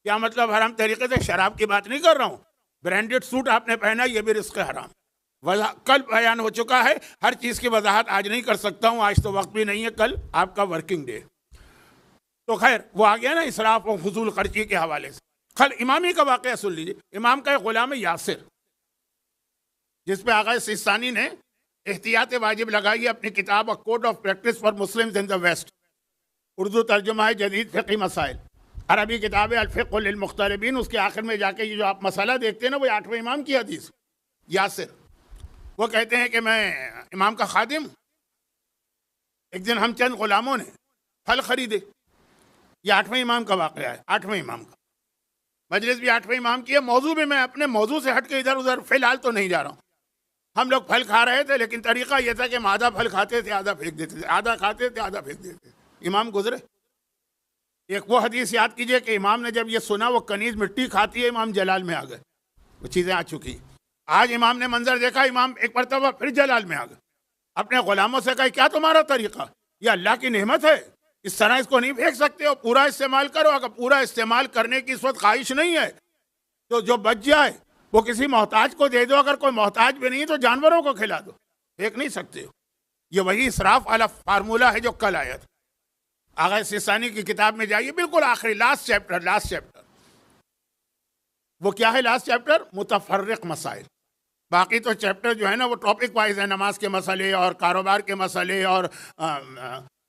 क्या मतलब हराम तरीके से? शराब की बात नहीं कर रहा हूँ, ब्रांडेड सूट आपने पहना, ये भी रिस्क हराम। कल बयान हो चुका है, हर चीज की वजाहत आज नहीं कर सकता हूँ, आज तो वक्त भी नहीं है, कल आपका वर्किंग डे। तो खैर वो आ गया ना इसराफ और फजूल खर्ची के हवाले से। कल इमामी का वाकया सुन लीजिए। इमाम का एक गुलाम है यासिर, जिसपे आगा सिस्तानी ने एहतियात वाजिब लगाई अपनी किताब code of practice for Muslims in the West. Urdu तर्जुमा है जदीद फ़िक़ही मसाइल, अरबी किताब है अल-फ़िक़्हु लिल-मुख़्तलिबीन। उसके आखिर में जाके ये जो आप मसाला देखते हैं ना, वो 8वें इमाम की हदीस। यासिर वो कहते हैं कि मैं इमाम का खादिम, एक दिन हम चंद गुलामों ने फल खरीदे। ये 8वें इमाम का वाक़या है, 8वें इमाम का। मजलिस भी 8वें इमाम की है, मौजू भी मैं अपने मौजू से हट के इधर उधर फ़िलहाल तो नहीं जा रहा हूँ। हम लोग फल खा रहे थे, लेकिन तरीका यह था कि हम आधा फल खाते थे, आधा फेंक देते थे, आधा खाते थे, आधा फेंक देते थे। इमाम गुजरे। एक वो हदीस याद कीजिए कि इमाम ने जब ये सुना, वो कनीज मिट्टी खाती है, इमाम जलाल में आ गए। वो चीज़ें आ चुकी। आज इमाम ने मंजर देखा, इमाम एक मरतबा फिर जलाल में आ गए। अपने गुलामों से कहा, क्या तुम्हारा तरीका? ये अल्लाह की नेमत है, इस तरह इसको नहीं फेंक सकते हो, पूरा इस्तेमाल करो। अगर पूरा इस्तेमाल करने की इस वक्त ख्वाहिश नहीं है तो जो बच जाए वो किसी मोहताज को दे दो। अगर कोई मोहताज भी नहीं तो जानवरों को खिला दो, फेंक नहीं सकते हो। ये वही इसराफ वाला फार्मूला है जो कल आया था। आगा सिस्तानी की किताब में जाइए, बिल्कुल आखिरी लास्ट चैप्टर। वो क्या है लास्ट चैप्टर? मुतफर्रिक मसाइल। बाकी तो चैप्टर जो है ना वो टॉपिक वाइज है, नमाज के मसले और कारोबार के मसले और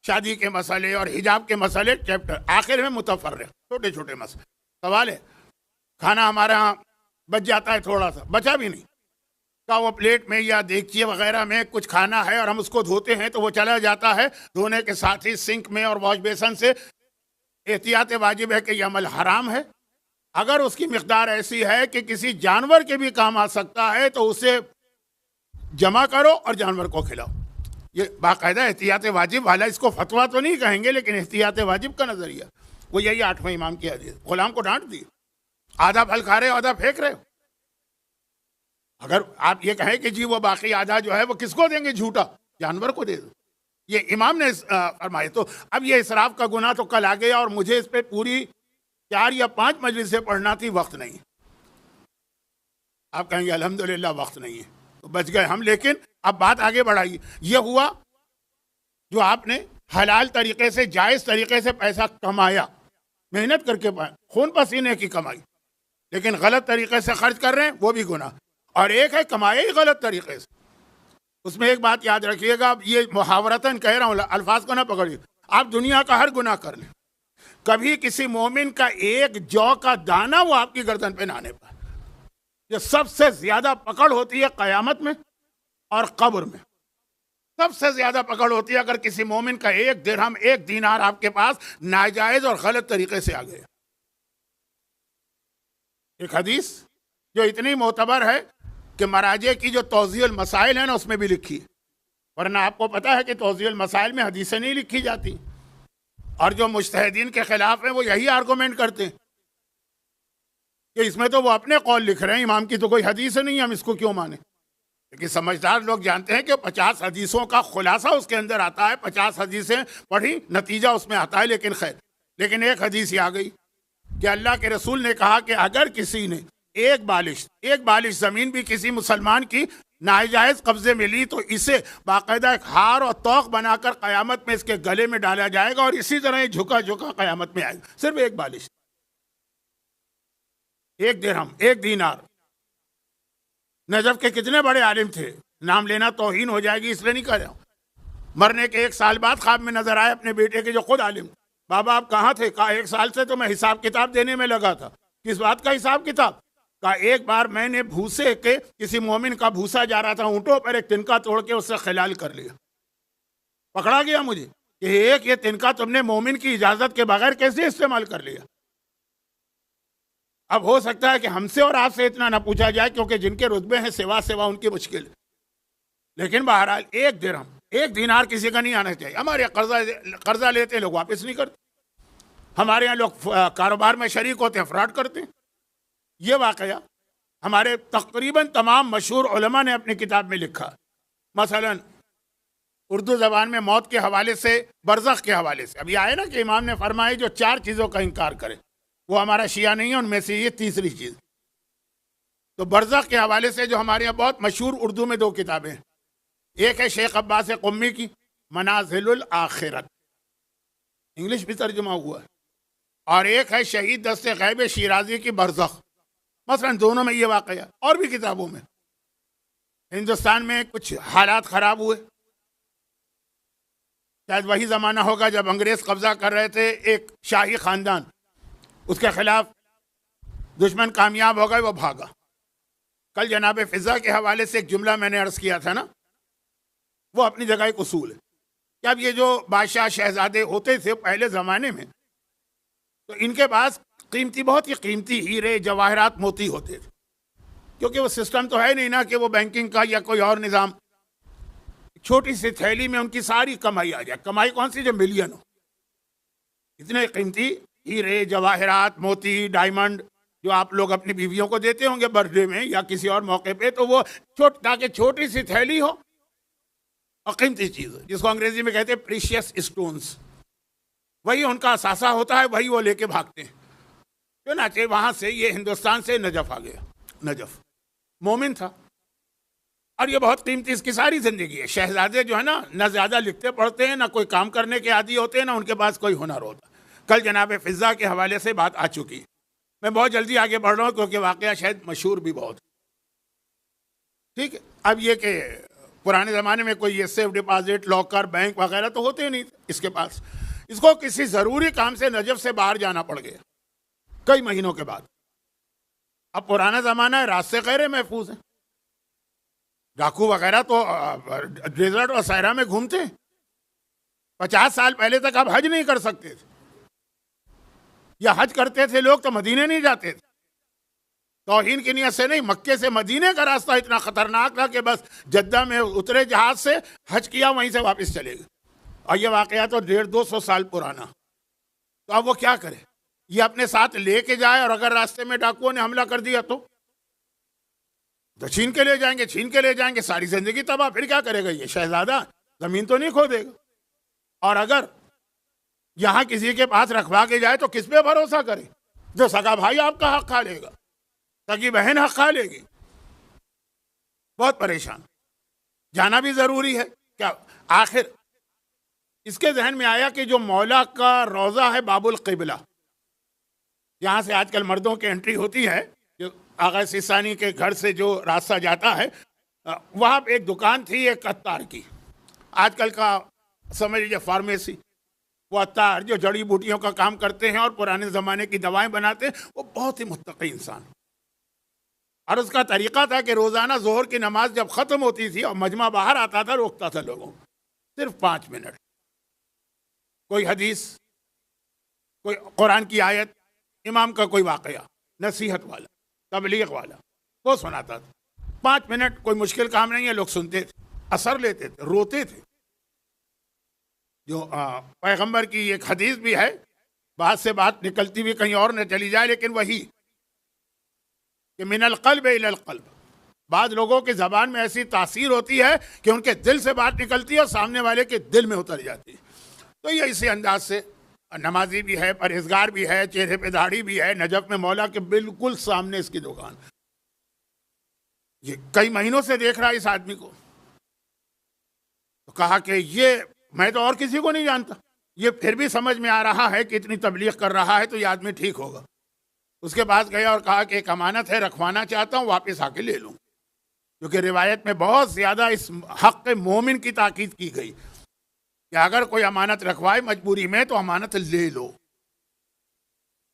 शादी के मसले और हिजाब के मसले। चैप्टर आखिर में मुतफर्रिक, छोटे छोटे मसले। सवाल है, खाना हमारे यहाँ बच जाता है, थोड़ा सा बचा भी नहीं का, वो प्लेट में या देगची वगैरह में कुछ खाना है और हम उसको धोते हैं तो वो चला जाता है। धोने के साथ ही सिंक में और वॉश बेसन से। एहतियात वाजिब है कि यह अमल हराम है। अगर उसकी मिकदार ऐसी है कि किसी जानवर के भी काम आ सकता है तो उसे जमा करो और जानवर को खिलाओ। ये बाकायदा एहतियात वाजिब वाला, इसको फतवा तो नहीं कहेंगे, लेकिन एहतियात वाजिब का नजरिया वो यही 8वें इमाम की हदीस। गुलाम को डांट दी, आधा फल खा रहे हो, आधा फेंक रहे हो। अगर आप ये कहें कि जी वो बाकी आधा जो है वो किसको देंगे, झूठा, जानवर को दे दो, ये इमाम ने फरमाया। तो अब ये इसराफ का गुनाह तो कल आ गया और मुझे इस पे पूरी 4 या 5 मजलिस से पढ़ना थी, वक्त नहीं। आप कहेंगे अल्हम्दुलिल्लाह वक्त नहीं है, तो बच गए हम। लेकिन अब बात आगे बढ़ाइए। ये हुआ जो आपने हलाल तरीके से, जायज़ तरीके से पैसा कमाया, मेहनत करके खून पसीने की कमाई, लेकिन गलत तरीके से खर्च कर रहे हैं, वो भी गुनाह। और एक है कमाया ही गलत तरीके से। उसमें एक बात याद रखिएगा, ये मुहावरतन कह रहा हूँ, अल्फाज को ना पकड़िए। आप दुनिया का हर गुनाह कर लें, कभी किसी मोमिन का एक जौ का दाना वो आपकी गर्दन पे ना आने पाए। ये सबसे ज्यादा पकड़ होती है कयामत में और कब्र में। सबसे ज्यादा पकड़ होती है अगर किसी मोमिन का एक दिरहम, एक दीनार आपके पास नाजायज और गलत तरीके से आ गया। एक हदीस जो इतनी मोतबर है कि मराजे की जो तौज़ीउल मसाइल है ना, उसमें भी लिखी है। वरना आपको पता है कि तौज़ीउल मसाइल में हदीसें नहीं लिखी जाती, और जो मुज्तहिदीन के खिलाफ हैं वो यही आर्गूमेंट करते हैं कि इसमें तो वो अपने कौल लिख रहे हैं, इमाम की तो कोई हदीस नहीं, हम इसको क्यों माने। लेकिन समझदार लोग जानते हैं कि 50 हदीसों का खुलासा उसके अंदर आता है, 50 हदीसें पढ़ी, नतीजा उसमें आता है। लेकिन खैर, लेकिन एक हदीस आ गई कि अल्लाह के रसूल ने कहा कि अगर किसी ने एक बालिश जमीन भी किसी मुसलमान की नाजायज कब्जे में ली तो इसे बाकायदा एक हार और तौक बनाकर कयामत में इसके गले में डाला जाएगा और इसी तरह ये झुका झुका कयामत में आएगा। सिर्फ एक बालिश, एक दिरहम, एक दीनार। नजफ के कितने बड़े आलिम थे, नाम लेना तौहीन हो जाएगी इसलिए नहीं कर रहा हूं। मरने के 1 साल बाद ख्वाब में नजर आए अपने बेटे के जो खुद आलिम। बाबा आप कहाँ थे? कहा 1 साल से तो मैं हिसाब किताब देने में लगा था। किस बात का हिसाब किताब? कहा एक बार मैंने भूसे के, किसी मोमिन का भूसा जा रहा था ऊँटों पर, एक तिनका तोड़ के उससे खिलाल कर लिया। पकड़ा गया मुझे कि एक ये तिनका तुमने मोमिन की इजाजत के बगैर कैसे इस्तेमाल कर लिया। अब हो सकता है कि हमसे और आपसे इतना ना पूछा जाए क्योंकि जिनके रुतबे हैं सेवा उनकी मुश्किल। लेकिन बहरहाल एक दिरहम, एक दीनार किसी का नहीं आना चाहिए। हमारे यहाँ कर्जा लेते लोग वापस नहीं करते, हमारे यहाँ लोग कारोबार में शरीक होते हैं, फ्रॉड करते हैं। ये वाकया हमारे तकरीबन तमाम मशहूर उलमा ने अपनी किताब में लिखा। मसलन उर्दू ज़बान में मौत के हवाले से, बरज़ख के हवाले से अभी आए ना कि इमाम ने फरमाया जो 4 चीज़ों का इनकार करे, वो हमारा शिया नहीं है, उनमें से ये तीसरी चीज़। तो बरज़ख के हवाले से जो हमारे यहाँ बहुत मशहूर उर्दू में 2 किताबें हैं, एक है शेख अब्बास क़ुम्मी की मनाज़िलुल आखिरत, इंग्लिश भी तर्जुमा हुआ है, और एक है शहीद दस्ते गैब शिराजी की बरज़ख। मसलन दोनों में ये वाक़या, और भी किताबों में। हिंदुस्तान में कुछ हालात ख़राब हुए, शायद वही ज़माना होगा जब अंग्रेज़ कब्ज़ा कर रहे थे, एक शाही ख़ानदान, उसके ख़िलाफ़ दुश्मन कामयाब हो गए, वो भागा। कल जनाब फ़िज़ा के हवाले से एक जुमला मैंने अर्ज़ किया था ना, वो अपनी जगह एक उसूल है कि अब ये जो बादशाह शहजादे होते थे पहले ज़माने में, तो इनके पास कीमती, बहुत ही कीमती हीरे जवाहरात मोती होते थे, क्योंकि वो सिस्टम तो है नहीं ना कि वो बैंकिंग का या कोई और निज़ाम। छोटी सी थैली में उनकी सारी कमाई आ जाए। कमाई कौन सी? जो मिलियन हो। इतने कीमती हीरे जवाहरात मोती डायमंड जो आप लोग अपनी बीवियों को देते होंगे बर्थडे में या किसी और मौके पे, तो वो ताकि छोटी सी थैली हो और कीमती चीज़, जिसको अंग्रेजी में कहते हैं प्रीशियस स्टोन्स, वही उनका असासा होता है, वही वो लेके भागते हैं। क्यों ना चाहिए, वहाँ से ये हिंदुस्तान से नजफ़ आ गया। नजफ़ मोमिन था और ये बहुत कीमती, इसकी सारी ज़िंदगी है। शहजादे जो है ना ज़्यादा लिखते पढ़ते हैं, ना कोई काम करने के आदी होते हैं, ना उनके पास कोई हुनर होता। कल जनाब फ़िज़ा के हवाले से बात आ चुकी। मैं बहुत जल्दी आगे बढ़ रहा हूँ क्योंकि वाक़या शायद मशहूर भी बहुत। ठीक है, अब ये कि पुराने ज़माने में कोई ये सेफ डिपॉजिट लॉकर बैंक वगैरह तो होते ही नहीं इसके पास। इसको किसी ज़रूरी काम से नजफ़ से बाहर जाना पड़ गया कई महीनों के बाद। अब पुराना ज़माना है, रास्ते गैर महफूज हैं, डाकू वगैरह तो डेजर्ट और सहरा में घूमते हैं। 50 साल पहले तक आप हज नहीं कर सकते थे, या हज करते थे लोग तो मदीने नहीं जाते थे। तौहीन की नियत से नहीं, मक्के से मदीने का रास्ता इतना खतरनाक था कि बस जद्दा में उतरे जहाज से, हज किया, वहीं से वापस चले गए। और ये वाकया तो 150-200 साल पुराना। तो अब वो क्या करे? ये अपने साथ लेके जाए, और अगर रास्ते में डाकुओं ने हमला कर दिया तो छीन के ले जाएंगे, छीन के ले जाएंगे, सारी जिंदगी तबाह। फिर क्या करेगा ये शहजादा? जमीन तो नहीं खो देगा। और अगर यहाँ किसी के पास रखवा के जाए तो किस पे भरोसा करे? जो सगा भाई आपका हक खा लेगा, सगी बहन हक खा लेगी। बहुत परेशान। जाना भी जरूरी है क्या? आखिर इसके जहन में आया कि जो मौला का रोज़ा है बाबुल क़िबला, यहाँ से आजकल मर्दों की एंट्री होती है, जो आगा सिस्तानी के घर से जो रास्ता जाता है, वहाँ पे एक दुकान थी एक अत्तार की। आजकल का समझ लीजिए फार्मेसी। वो अत्तार जो जड़ी बूटियों का काम करते हैं और पुराने ज़माने की दवाएं बनाते हैं, वो बहुत ही मुत्तकी इंसान। और उसका तरीक़ा था कि रोज़ाना ज़ोहर की नमाज जब ख़त्म होती थी और मजमा बाहर आता था, रोकता था लोगों को, सिर्फ 5 मिनट, कोई हदीस, कोई कुरान की आयत, इमाम का कोई वाक़या, नसीहत वाला, तबलीग वाला, वो सुनाता था। 5 मिनट, कोई मुश्किल काम नहीं है। लोग सुनते थे, असर लेते थे, रोते थे। जो पैगंबर की एक हदीस भी है, बात से बात निकलती हुई कहीं और न चली जाए, लेकिन वही कि मिनल क़ल्ब इलल क़ल्ब। बाद लोगों की ज़बान में ऐसी तासीर होती है कि उनके दिल से बात निकलती है और सामने वाले के दिल में उतर जाती है। तो ये इसी अंदाज से नमाजी भी है, परहेजगार भी है, चेहरे पे दाढ़ी भी है, नजफ में मौला के बिल्कुल सामने इसकी दुकान। ये कई महीनों से देख रहा है इस आदमी को। तो कहा कि ये मैं तो और किसी को नहीं जानता, ये फिर भी समझ में आ रहा है कि इतनी तबलीग कर रहा है तो ये आदमी ठीक होगा। उसके पास गया और कहा कि एक अमानत है, रखवाना चाहता हूँ, वापस आके ले लूँ। क्योंकि रिवायत में बहुत ज़्यादा इस हक़ मोमिन की ताकीद की गई कि अगर कोई अमानत रखवाए मजबूरी में तो अमानत ले लो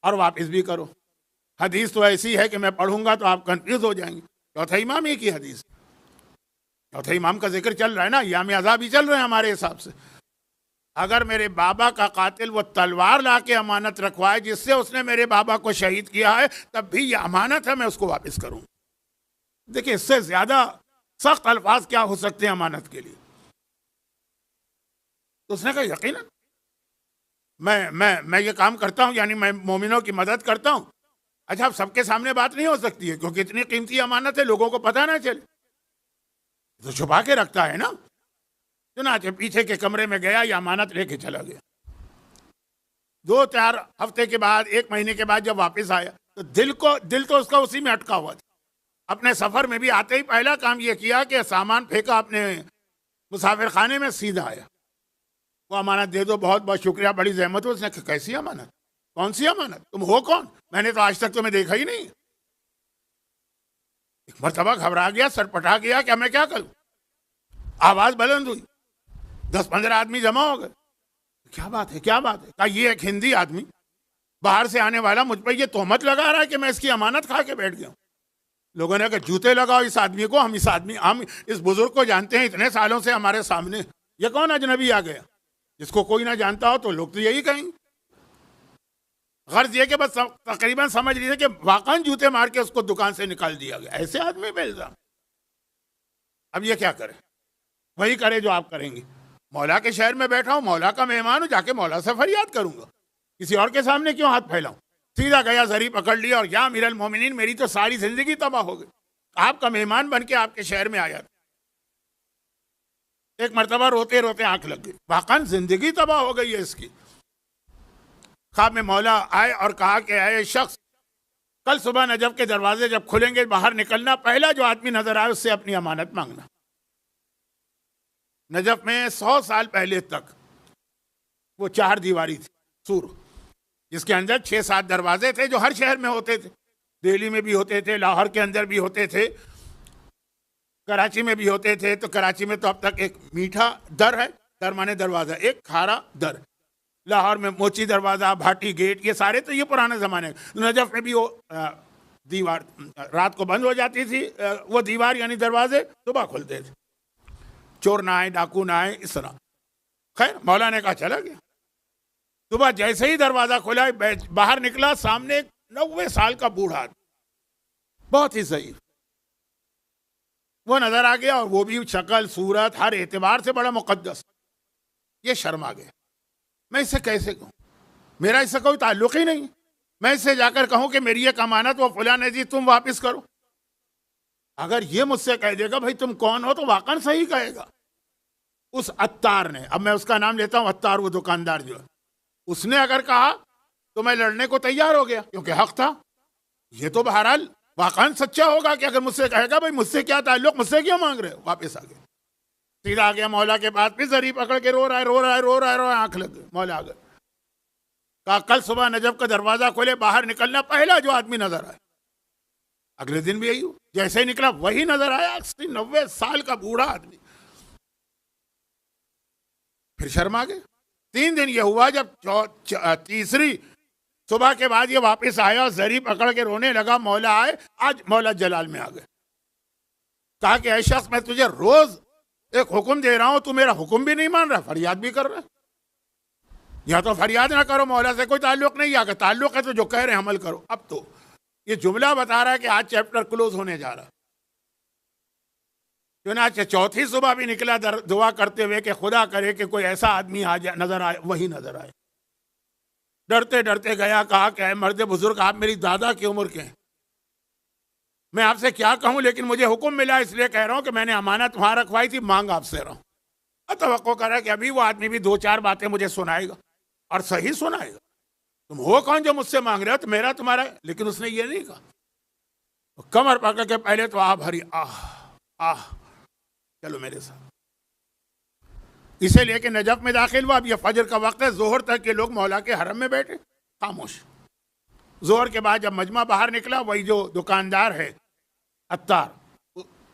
और वापस भी करो। हदीस तो ऐसी है कि मैं पढ़ूंगा तो आप कंफ्यूज हो जाएंगे। चौथा इमाम ही की हदीस, चौथे इमाम का जिक्र चल रहा है ना, याम अज़ाब ही चल रहे हैं हमारे हिसाब से। अगर मेरे बाबा का कातिल वो तलवार ला के अमानत रखवाए जिससे उसने मेरे बाबा को शहीद किया है, तब भी ये अमानत है, मैं उसको वापस करूँ। देखिए, इससे ज़्यादा सख्त अल्फाज क्या हो सकते हैं अमानत के लिए? तो उसने कहा यकीनन मैं ये काम करता हूँ, यानी मैं मोमिनों की मदद करता हूँ। अच्छा, अब सबके सामने बात नहीं हो सकती है क्योंकि इतनी कीमती अमानत है, लोगों को पता ना चले, तो छुपा के रखता है ना। चुनाचे पीछे के कमरे में गया, या अमानत लेके चला गया। 2-4 हफ्ते के बाद, 1 महीने के बाद जब वापस आया तो दिल तो उसका उसी में अटका हुआ था। अपने सफर में भी आते ही पहला काम ये किया कि सामान फेंका अपने मुसाफिर खाने में, सीधा आया। वो अमानत दे दो, बहुत बहुत शुक्रिया, बड़ी जहमत हो। उसने कहा कैसी अमानत, कौन सी अमानत, तुम हो कौन, मैंने तो आज तक तुम्हें देखा ही नहीं। एक मरतबा घबरा गया, सरपटा गया कि मैं क्या करूं। आवाज बुलंद हुई, 10-15 आदमी जमा हो गए। क्या बात है, क्या बात है। कहा ये एक हिंदी आदमी बाहर से आने वाला मुझ पर ये तोहमत लगा रहा है कि मैं इसकी अमानत खा के बैठ गया। लोगों ने कहा जूते लगाओ इस आदमी को, हम इस बुजुर्ग को जानते हैं, इतने सालों से हमारे सामने, ये कौन अजनबी आ गया। जिसको कोई ना जानता हो तो लोग तो यही कहेंगे। गर्ज ये कि बस तकरीबन समझ लीजिए कि वाकई जूते मार के उसको दुकान से निकाल दिया गया। ऐसे आदमी पे इल्जाम। अब ये क्या करे, वही करे जो आप करेंगे। मौला के शहर में बैठा हूं, मौला का मेहमान हूं, जाके मौला से फरियाद करूंगा, किसी और के सामने क्यों हाथ फैलाऊं। सीधा गया, जरी पकड़ लिया और या अमीरुल मोमिनीन, मेरी तो सारी जिंदगी तबाह हो गई। आपका मेहमान बन के आपके शहर में आया था। एक मरतबा रोते रोते आंख लग गई, वाकई जिंदगी तबाह हो गई है इसकी। ख्वाब में मौला आए और कहा कि आए शख्स, कल सुबह नजफ के दरवाजे जब खुलेंगे बाहर निकलना, पहला जो आदमी नजर आए उससे अपनी अमानत मांगना। नजफ में 100 साल पहले तक वो 4 दीवारी थी, सूर, जिसके अंदर 6-7 दरवाजे थे जो हर शहर में होते थे। दिल्ली में भी होते थे, लाहौर के अंदर भी होते थे, कराची में भी होते थे। तो कराची में तो अब तक एक मीठा दर है, दर माने दरवाजा, एक खारा दर। लाहौर में मोची दरवाजा, भाटी गेट, ये सारे तो ये पुराने ज़माने। नजफ में भी वो दीवार रात को बंद हो जाती थी, वो दीवार यानी दरवाजे सुबह खुलते थे, चोर ना आए, डाकू ना आए, इस तरह। खैर मौला ने कहा चला गया। सुबह जैसे ही दरवाजा खुला, बाहर निकला, सामने 90 साल का बूढ़ा, बहुत ही सही, वो नजर आ गया। और वो भी शक्ल सूरत हर एतबार से बड़ा मुकद्दस। ये शर्मा गया, मैं इससे कैसे कहूं, मेरा इससे कोई ताल्लुक ही नहीं। मैं इससे जाकर कहूं कि मेरी एक अमानत वो फुला ने दी, तुम वापस करो। अगर ये मुझसे कह देगा भाई तुम कौन हो, तो वाकई सही कहेगा। उस अत्तार ने, अब मैं उसका नाम लेता हूं, अत्तार, वो दुकानदार जो है, उसने अगर कहा तो मैं लड़ने को तैयार हो गया, क्योंकि हक था। ये तो बहरहाल वाकई सच्चा होगा कि अगर मुझसे कहेगा भाई मुझसे क्या ताल्लुक, मुझसे क्यों मांग रहे हो। वापस आ गया, सीधा आ गया मौला के पास, फिर जरी पकड़ के रो रहा है, आंख लग गई। मौला आ गए, कहा कल सुबह नजफ का दरवाजा खोले, बाहर निकलना, पहला जो आदमी नजर आया। अगले दिन भी यही हुआ, जैसे ही निकला वही नजर आया, 80-90 साल का बूढ़ा आदमी। फिर शर्मा गए। 3 दिन ये हुआ, जब तीसरी सुबह के बाद ये वापस आया, जरी पकड़ के रोने लगा। मौला आए, आज मौला जलाल में आ गए। कहा कि ऐ शख्स, मैं तुझे रोज एक हुक्म दे रहा हूं, तू मेरा हुक्म भी नहीं मान रहा, फरियाद भी कर रहा है। या तो फरियाद ना करो, मौला से कोई ताल्लुक नहीं, या ताल्लुक है तो जो कह रहे हैं अमल करो। अब तो ये जुमला बता रहा है कि आज चैप्टर क्लोज होने जा रहा है। चुनांचे चौथी सुबह भी निकला दुआ करते हुए कि खुदा करे कि कोई ऐसा आदमी आ जाए, नजर आए। वही नजर आए। डरते डरते गया, कहा कि मर्द बुजुर्ग, आप मेरी दादा की उम्र के हैं, मैं आपसे क्या कहूं, लेकिन मुझे हुक्म मिला इसलिए कह रहा हूं कि मैंने अमानत वहां रखवाई थी, मांग आपसे रहा हूं। तवक्को करा कि अभी वो आदमी भी 2-4 बातें मुझे सुनाएगा, और सही सुनाएगा। तुम हो कौन जो मुझसे मांग रहे हो, तो मेरा तुम्हारा। लेकिन उसने ये नहीं कहा, तो कमर पकड़ के पहले तो आ भरी, आह चलो मेरे साथ। इसे लेके नजफ में दाखिल हुआ। अब ये फजर का वक्त है, जोहर तक के लोग मौला के हरम में बैठे खामोश। जोहर के बाद जब मजमा बाहर निकला, वही जो दुकानदार है अत्तार,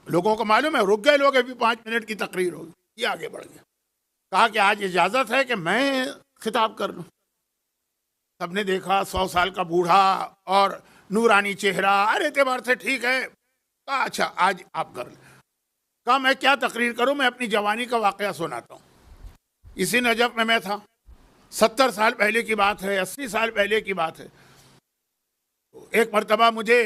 लोगों को मालूम है, रुक गए लोग, अभी 5 मिनट की तकरीर होगी। ये आगे बढ़ गया, कहा कि आज इजाजत है कि मैं खिताब कर लूं। सबने देखा, 100 साल का बूढ़ा और नूरानी चेहरा, हर एतबार से ठीक है। कहा अच्छा आज आप कर लें। कहा मैं क्या तकरीर करूं, मैं अपनी जवानी का वाकया सुनाता हूं। इसी नजफ में मैं था, 70 साल पहले की बात है, 80 साल पहले की बात है। एक मरतबा मुझे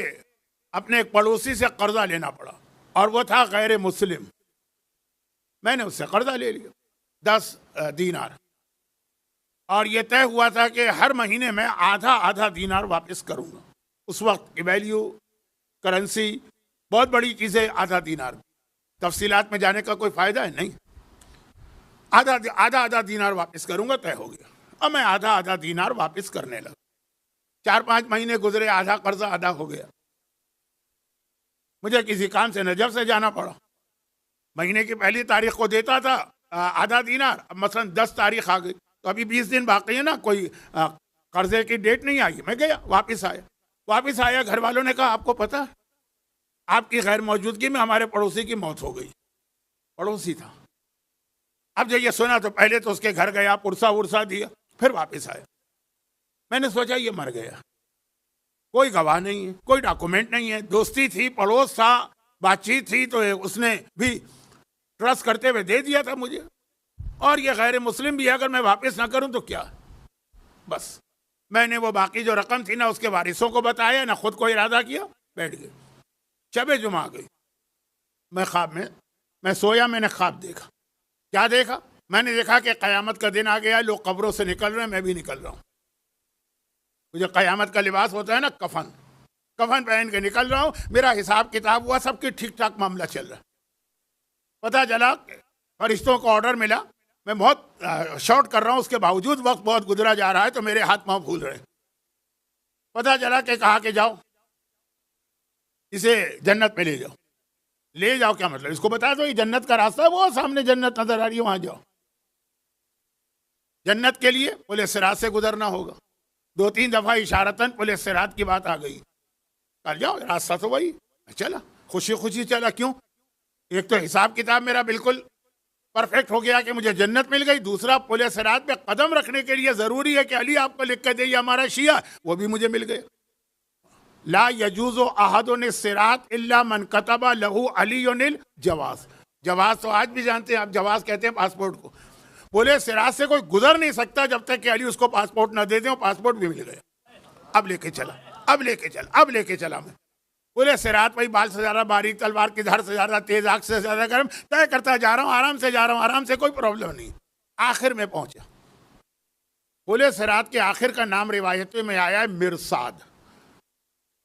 अपने एक पड़ोसी से कर्जा लेना पड़ा, और वो था गैर मुस्लिम। मैंने उससे कर्जा ले लिया 10 दीनार, और ये तय हुआ था कि हर महीने में आधा दीनार वापस करूंगा। उस वक्त की वैल्यू करेंसी बहुत बड़ी चीज़ें, आधा दीनार। तफसीलात में जाने का कोई फायदा है नहीं। आधा दीनार वापस करूंगा, तय हो गया। और मैं आधा आधा दीनार वापस करने लगा। 4-5 महीने गुजरे, आधा कर्जा आधा हो गया। मुझे किसी काम से नजफ से जाना पड़ा। महीने की पहली तारीख को देता था आधा दीनार, अब मसलन 10 तारीख आ गई तो अभी 20 दिन बाकी है ना, कोई कर्जे की डेट नहीं आई। मैं गया, वापस आया। घर वालों ने कहा आपको पता है आपकी गैर मौजूदगी में हमारे पड़ोसी की मौत हो गई। पड़ोसी था। अब जब ये सुना तो पहले तो उसके घर गया, पुरसा उर्सा दिया, फिर वापस आया। मैंने सोचा ये मर गया, कोई गवाह नहीं है, कोई डॉक्यूमेंट नहीं है, दोस्ती थी, पड़ोस था, बातचीत थी, तो उसने भी ट्रस्ट करते हुए दे दिया था मुझे। और ये गैर मुस्लिम भी है, अगर मैं वापस ना करूं तो क्या। बस मैंने वो बाकी जो रकम थी ना उसके वारिसों को बताया, ना खुद को इरादा किया, बैठ गए। शब जुमा आ गई। मैं सोया, मैंने ख्वाब देखा। क्या देखा? मैंने देखा कि क़यामत का दिन आ गया, लोग कब्रों से निकल रहे हैं, मैं भी निकल रहा हूँ। मुझे क़यामत का लिबास होता है ना, कफन पहन के निकल रहा हूँ। मेरा हिसाब किताब हुआ, सबकी ठीक ठाक मामला चल रहा है। पता चला फरिश्तों को ऑर्डर मिला, मैं बहुत शॉर्ट कर रहा हूँ, उसके बावजूद वक्त बहुत गुजरा जा रहा है तो मेरे हाथ पाँव भूल रहे। पता चला कि कहा कि जाओ इसे जन्नत में ले जाओ। ले जाओ क्या मतलब? इसको बता दो ये जन्नत का रास्ता है, वो सामने जन्नत नजर आ रही है, वहां जाओ। जन्नत के लिए पुलिस सिरात से गुजरना होगा। 2-3 दफा इशारतन पुलिस सिरात की बात आ गई। कल जाओ, रास्ता तो वही। चला, खुशी खुशी चला। क्यों? एक तो हिसाब किताब मेरा बिल्कुल परफेक्ट हो गया कि मुझे जन्नत मिल गई। दूसरा, पुलिस सिरात पे कदम रखने के लिए जरूरी है कि अली आपको लिख के दे, ये हमारा शिया, वो भी मुझे मिल गया। ला यजूज़ु अहदुन सिरात इल्ला मन कतबा लहू अलीयुनिल जवाज। जवाज तो आज भी जानते हैं आप, जवाज कहते हैं पासपोर्ट को। बोले सिरात से कोई गुजर नहीं सकता जब तक कि अली उसको पासपोर्ट ना दे दे। पासपोर्ट भी मिल गया। अब लेके चला मैं। बोले सिरात भाई बाल से ज्यादा बारीक, तलवार की धार से ज्यादा तेज, आग से ज्यादा गर्म, तय करता जा रहा हूँ, आराम से, कोई प्रॉब्लम नहीं। आखिर में पहुंचा। बोले सिरात के आखिर का नाम रिवायतों में आया है मिरसाद।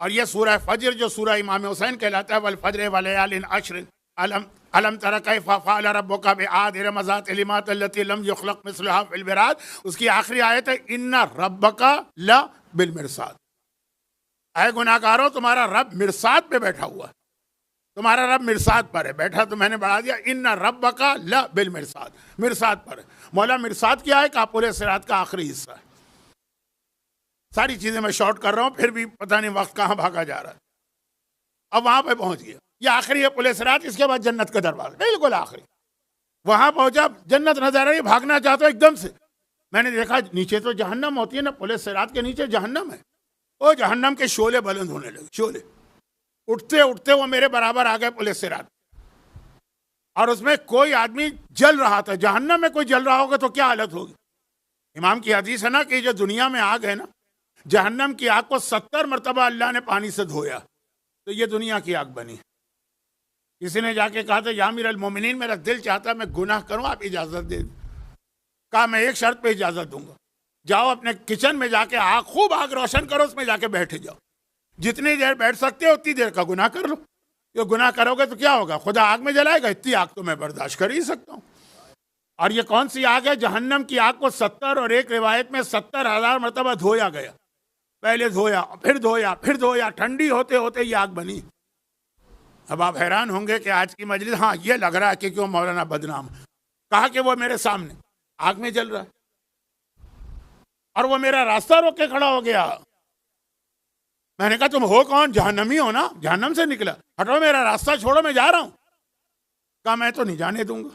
और यह सूरह फज्र जो सूरह इमाम हुसैन कहलाता है, वल फज्र वलयालिन अश्र, अलम तरा कैफ़ फ़अल रब्बुका बिआद इरम ज़ातिल इमाद अल्लती लम युख़लक़ मिस्लुहा फ़िल बिलाद। उसकी आखिरी आयत है इन्ना रब्बका ला बिल मिरसाद। ऐ गुनाहगारों, तुम्हारा रब मिरसाद पे बैठा हुआ है। तुम्हारा रब मिरसाद पर है बैठा, तो मैंने बढ़ा दिया इन्ना रब्बका ला बिल मिरसाद, मिरसाद पर है। मौला मिरसाद क्या है? कापुर सिरात का आखिरी हिस्सा है। सारी चीजें मैं शॉर्ट कर रहा हूं, फिर भी पता नहीं वक्त कहां भागा जा रहा है। अब वहां पे पहुंच गया, ये आखिरी है पुलिस रात, इसके बाद जन्नत का दरवाजा, बिल्कुल आखिरी। वहां पहुंचा, जन्नत नजर आ रही, भागना चाहता हूं एकदम से। मैंने देखा नीचे तो जहन्नम होती है ना, पुलिस रात के नीचे जहन्नम है। वो जहन्नम के शोले बुलंद होने लगे, शोले उठते उठते वो मेरे बराबर आ गए पुलिस रात। और उसमें कोई आदमी जल रहा था। जहन्नम में कोई जल रहा होगा तो क्या हालत होगी? इमाम की हदीस है ना कि जो दुनिया में आग है ना, जहन्नम की आग को 70 मरतबा अल्लाह ने पानी से धोया तो ये दुनिया की आग बनी। किसी ने जाके कहा था या अमीरुल मोमिनीन, मेरा दिल चाहता है मैं गुनाह करूं, आप इजाजत दे। कहा मैं एक शर्त पे इजाजत दूंगा, जाओ अपने किचन में जाके आग, खूब आग रोशन करो, उसमें जाके बैठे जाओ, जितनी देर बैठ सकते हो उतनी देर का गुनाह कर लो। ये गुनाह करोगे तो क्या होगा? खुदा आग में जलाएगा? इतनी आग तो मैं बर्दाश्त कर ही सकता हूँ। और ये कौन सी आग है? जहन्नम की आग को 70 और एक रिवायत में 70,000 मरतबा धोया गया। पहले धोया, फिर धोया, फिर धोया, ठंडी होते होते ये आग बनी। अब आप हैरान होंगे कि आज की मजलिस, हाँ ये लग रहा है कि क्यों मौलाना बदनाम। कहा कि वो मेरे सामने आग में जल रहा है और वो मेरा रास्ता रोक के खड़ा हो गया। मैंने कहा तुम हो कौन? जहन्नमी हो ना, जहन्नम से निकला, हटो मेरा रास्ता छोड़ो, मैं जा रहा हूं। कहा मैं तो नहीं जाने दूंगा।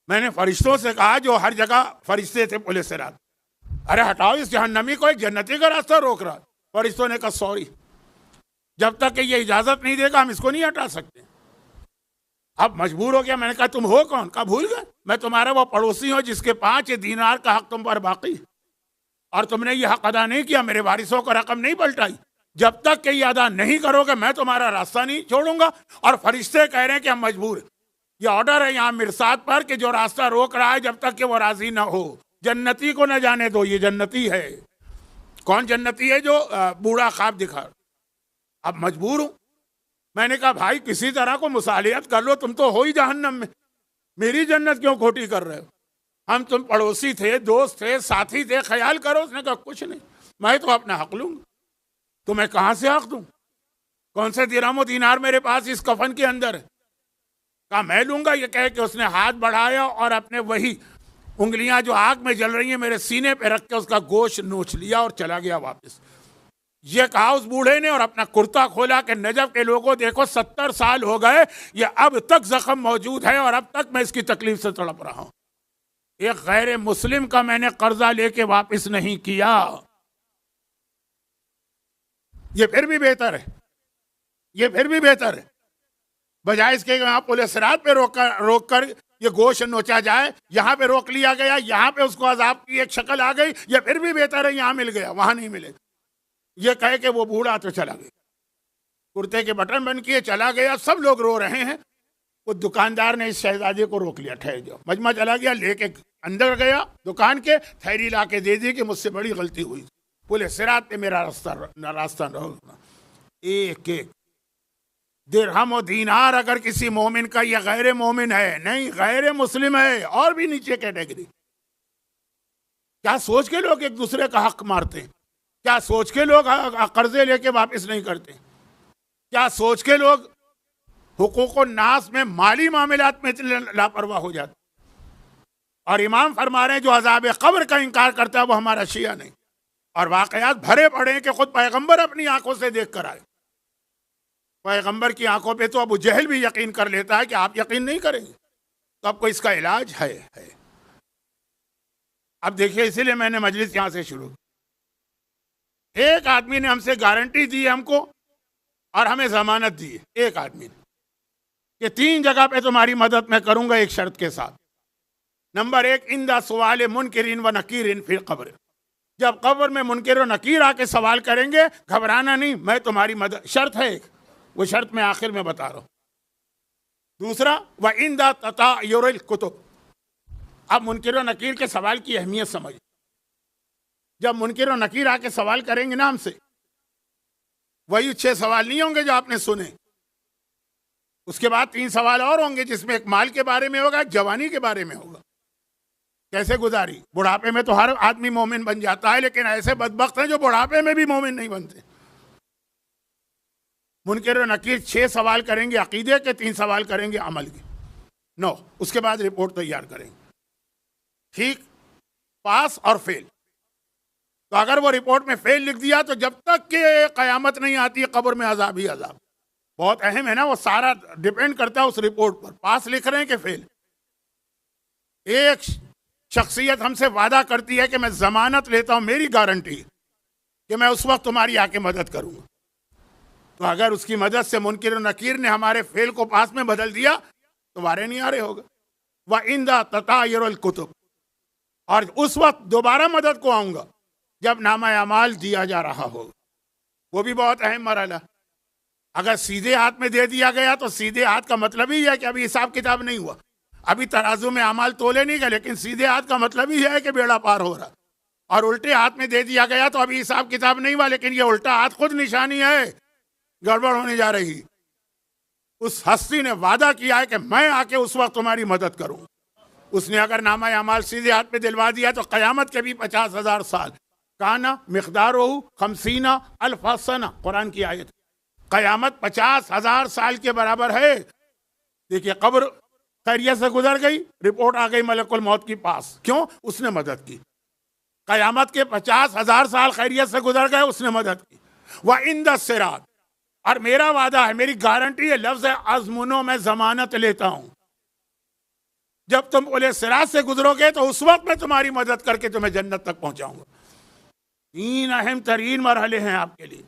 मैंने फरिश्तों से कहा, जो हर जगह फरिश्ते थे पुलिस से रात, अरे हटाओ इस जहन्नमी को, एक जन्नती का रास्ता रोक रहा। फरिश्तों ने कहा सॉरी, जब तक कि ये इजाजत नहीं देगा हम इसको नहीं हटा सकते। अब मजबूर हो गया। मैंने कहा तुम हो कौन? कहा भूल गए, मैं तुम्हारा वो पड़ोसी हूं जिसके 5 दीनार का हक तुम पर बाकी, और तुमने ये हक अदा नहीं किया, मेरे वारिसों का रकम नहीं पलटाई। जब तक कि ये अदा नहीं करोगे मैं तुम्हारा रास्ता नहीं छोड़ूंगा। और फरिश्ते कह रहे हैं कि हम मजबूर, ये ऑर्डर है यहाँ मिरसाद पर कि जो रास्ता रोक रहा है जब तक कि वो राजी ना हो, जन्नती को न जाने दो। ये जन्नती है। कौन जन्नती है? जो बूढ़ा ख्वाब दिखा। अब मजबूर हूं। मैंने कहा भाई किसी तरह को मुसालियत कर लो, तुम तो हो ही जहन्नम में, मेरी जन्नत क्यों खोटी कर रहे हो? हम तुम पड़ोसी थे, दोस्त थे, साथी थे, ख्याल करो। उसने कहा कुछ नहीं, मैं तो अपना हक लूंगा। तो मैं कहां से हक दूं? कौन से दिरहम दीनार मेरे पास इस कफन के अंदर है? कहा मैं लूंगा। ये कह के उसने हाथ बढ़ाया और अपने वही उंगलियां जो आग में जल रही हैं मेरे सीने पे रख के उसका गोश्त नोच लिया और चला गया वापस। ये कहा उस बूढ़े ने और अपना कुर्ता खोला कि नजफ के लोगों देखो 70 साल हो गए, ये अब तक जख्म मौजूद है और अब तक मैं इसकी तकलीफ से तड़प रहा हूं। एक गैर मुस्लिम का मैंने कर्जा लेके वापस नहीं किया। ये फिर भी बेहतर है, ये फिर भी बेहतर है, बजाय इसके वहां पुलिस रात पे रोक कर ये गोश्त नोचा जाए। यहां पे रोक लिया गया, यहां पे उसको अजाब की एक शक्ल आ गई। ये फिर भी बेहतर है, यहां मिल गया वहां नहीं मिलेगा। ये कह के वो बूढ़ा तो चला गया, कुर्ते के बटन बंद किए, चला गया। सब लोग रो रहे हैं। वो दुकानदार ने इस शहजादे को रोक लिया, ठहर जाओ। मजमा चला गया, लेके अंदर गया दुकान के, थैली ला के दे दी कि मुझसे बड़ी गलती हुई, पुलिस सिरात पे मेरा रास्ता रोकना। एक एक दिरहम और दीनार अगर किसी मोमिन का, यह गैर मोमिन है नहीं, गैर मुस्लिम है, और भी नीचे कैटेगरी। क्या सोच के लोग एक दूसरे का हक मारते हैं? क्या सोच के लोग कर्जे लेके वापस नहीं करते? क्या सोच के लोग हुकूक नास में, माली मामलात में इतने लापरवाह हो जाते? और इमाम फरमा रहे हैं जो अजाब कब्र का इनकार करता है वो हमारा शिया नहीं। और वाकयात भरे पड़े हैं कि खुद पैगंबर अपनी आंखों से देख कर आए। पैगंबर की आंखों पे तो अबू जहल भी यकीन कर लेता है कि आप यकीन नहीं करेंगे। तो आपको इसका इलाज है। अब देखिए, इसीलिए मैंने मजलिस यहां से शुरू। एक आदमी ने हमसे गारंटी दी हमको और हमें जमानत दी, एक आदमी ने, कि 3 जगह पे तुम्हारी मदद मैं करूंगा, एक शर्त के साथ। नंबर 1, इंदा सवाल मुनकिरिन व नकीरिन फिर कब्र। जब कब्र में मुनकिर और नकीर आके सवाल करेंगे, घबराना नहीं, मैं तुम्हारी मदद। शर्त है एक, वो शर्त मैं आखिर में बता रहा हूं। दूसरा, व इंदा ततायुरुल कुतुब। अब मुनकिर और नकीर के सवाल की अहमियत समझ। जब मुनकिर और नकीर आके सवाल करेंगे ना हमसे, वही 6 सवाल नहीं होंगे जो आपने सुने। उसके बाद 3 सवाल और होंगे, जिसमें एक माल के बारे में होगा, एक जवानी के बारे में होगा, कैसे गुजारी। बुढ़ापे में तो हर आदमी मोमिन बन जाता है, लेकिन ऐसे बदबख्त हैं जो बुढ़ापे में भी मोमिन नहीं बनते। मुनकिर और नकीर 6 सवाल करेंगे अकीदे के, 3 सवाल करेंगे अमल के। 9, उसके बाद रिपोर्ट तैयार करेंगे। ठीक, पास और फेल। तो अगर वो रिपोर्ट में फेल लिख दिया तो जब तक कि कयामत नहीं आती है कब्र में अजाब ही अजाब। बहुत अहम है ना, वो सारा डिपेंड करता है उस रिपोर्ट पर, पास लिख रहे हैं कि फेल। एक शख्सियत हमसे वादा करती है कि मैं जमानत लेता हूं, मेरी गारंटी कि मैं उस वक्त तुम्हारी आके मदद करूंगा। तो अगर उसकी मदद से मुनकिर और नकीर ने हमारे फेल को पास में बदल दिया तो वारे नहीं आ रहे होगा। वह इंदा ततायुरुल कुतुब। और उस वक्त दोबारा मदद को आऊंगा जब नामा अमाल दिया जा रहा होगा। वो भी बहुत अहम मरहला। अगर सीधे हाथ में दे दिया गया तो सीधे हाथ का मतलब ही है कि अभी हिसाब किताब नहीं हुआ, अभी तराजू में अमाल तोले नहीं गए, लेकिन सीधे हाथ का मतलब ही है कि बेड़ा पार हो रहा। और उल्टे हाथ में दे दिया गया तो अभी हिसाब किताब नहीं हुआ, लेकिन ये उल्टा हाथ खुद निशानी है, गड़बड़ होने जा रही। उस हस्ती ने वादा किया है कि मैं आके उस वक्त तुम्हारी मदद करूं। उसने अगर नामा अमाल सीधे हाथ में दिलवा दिया तो कयामत के भी 50,000 साल, काना मिकदारुहु 50 अल्फ सना, कुरान की आयत। कयामत 50,000 साल के बराबर है। देखिए, कब्र खैरियत से गुजर गई, रिपोर्ट आ गई मलकुल मौत के पास, क्यों? उसने मदद की। कयामत के 50,000 साल खैरियत से गुजर गए, उसने मदद की। वह इंद सिरात, और मेरा वादा है, मेरी गारंटी है, लफ्ज अज़मुनो में जमानत लेता हूं, जब तुम पुलिस सिरात से गुजरोगे तो उस वक्त मैं तुम्हारी मदद करके तुम्हें जन्नत तक पहुंचाऊंगा। 3 अहम तरीन मरहले हैं आपके लिए,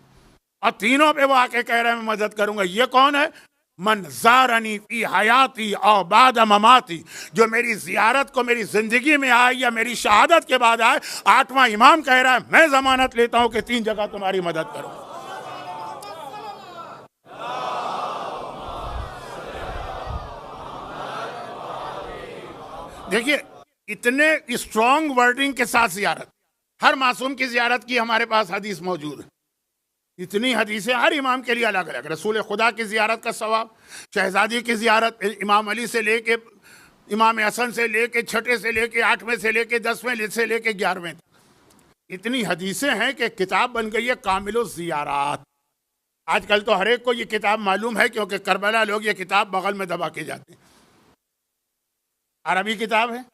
और तीनों पे वो आके कह रहे हैं मैं मदद करूंगा। ये कौन है? मन ज़ारनी फी हयाती औ बाद ममाती, जो मेरी जियारत को मेरी जिंदगी में आए या मेरी शहादत के बाद आए। 8वां इमाम कह रहा है मैं जमानत लेता हूं कि 3 जगह तुम्हारी मदद करूंगा। देखिए, इतने स्ट्रॉन्ग वर्डिंग के साथ जियारत, हर मासूम की जियारत की हमारे पास हदीस मौजूद है। इतनी हदीसें हर इमाम के लिए अलग अलग। रसूल खुदा की जियारत का सवाब, शहजादी की जियारत, इमाम अली से लेके इमाम हसन से लेके छठे से लेके 8वें से लेके 10वें से लेके 11वें, इतनी हदीसें हैं कि किताब बन गई है कामिलो ज़ियारात। आजकल तो हर एक को ये किताब मालूम है, क्योंकि करबला लोग ये किताब बगल में दबा के जाते हैं। अरबी किताब है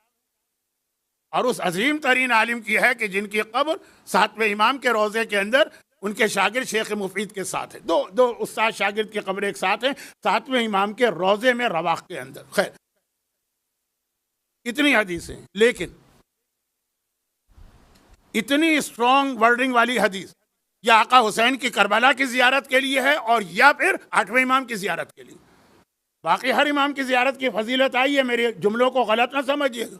और उस अजीम तरीन आलिम की है कि जिनकी कब्र 7वें इमाम के रोज़े के अंदर उनके शागिर्द शेख मुफीद के साथ है। दो उस्ताद शागिर्द की कब्र एक साथ है 7वें इमाम के रोज़े में रवाक के अंदर। खैर, इतनी हदीसें, लेकिन इतनी स्ट्रॉन्ग वर्डिंग वाली हदीस या आका हुसैन की करबला की जियारत के लिए है और या फिर 8वें इमाम की जियारत के लिए। बाकी हर इमाम की जियारत की फजीलत आई है, मेरे जुमलों को गलत ना समझिएगा।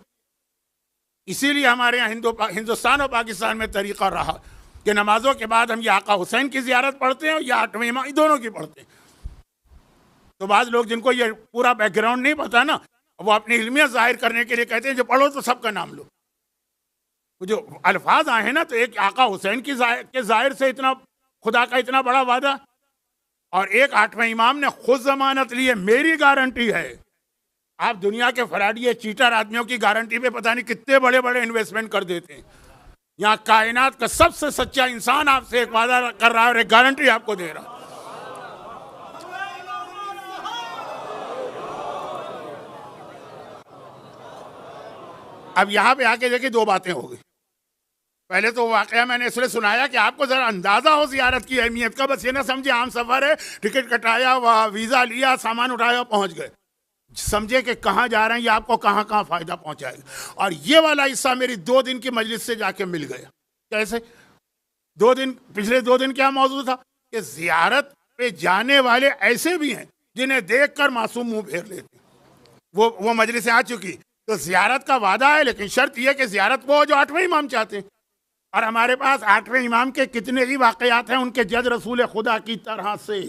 इसीलिए हमारे यहाँ हिंदुस्तान और पाकिस्तान में तरीका रहा कि नमाजों के बाद हम या आका हुसैन की जियारत पढ़ते हैं या 8वें इमाम, दोनों की पढ़ते हैं। तो बाज़ लोग जिनको ये पूरा बैकग्राउंड नहीं पता ना, वो अपनी इल्मियत जाहिर करने के लिए कहते हैं जो पढ़ो तो सबका नाम लो। जो अल्फाज आए हैं ना, तो एक आका हुसैन की के जाहिर से इतना खुदा का इतना बड़ा वादा, और एक 8वें इमाम ने खुद जमानत ली है, मेरी गारंटी है। आप दुनिया के फराडिये चीटर आदमियों की गारंटी पे पता नहीं कितने बड़े बड़े इन्वेस्टमेंट कर देते हैं। यहाँ कायनात का सबसे सच्चा इंसान आपसे एक वादा कर रहा है और एक गारंटी आपको दे रहा है। अब यहाँ पे आके देखिए दो बातें हो गई। पहले तो वाकया मैंने इसलिए सुनाया कि आपको जरा अंदाजा हो जियारत की अहमियत का। बस ये ना समझे आम सफर है, टिकट कटाया, वह वीजा लिया, सामान उठाया, पहुंच गए। समझे कि कहाँ जा रहे हैं, ये आपको कहाँ कहाँ फायदा पहुंचाएगा। और ये वाला हिस्सा मेरी 2 दिन की मजलिस से जाके मिल गया। कैसे? पिछले 2 दिन क्या मौजूद था कि जियारत पे जाने वाले ऐसे भी हैं जिन्हें देखकर मासूम मुंह फेर लेते। वो मजलिसें आ चुकी। तो जियारत का वादा है, लेकिन शर्त यह कि जियारत वो जो 8वें इमाम चाहते हैं। और हमारे पास 8वें इमाम के कितने ही वाकयात हैं उनके जज रसूल खुदा की तरह से।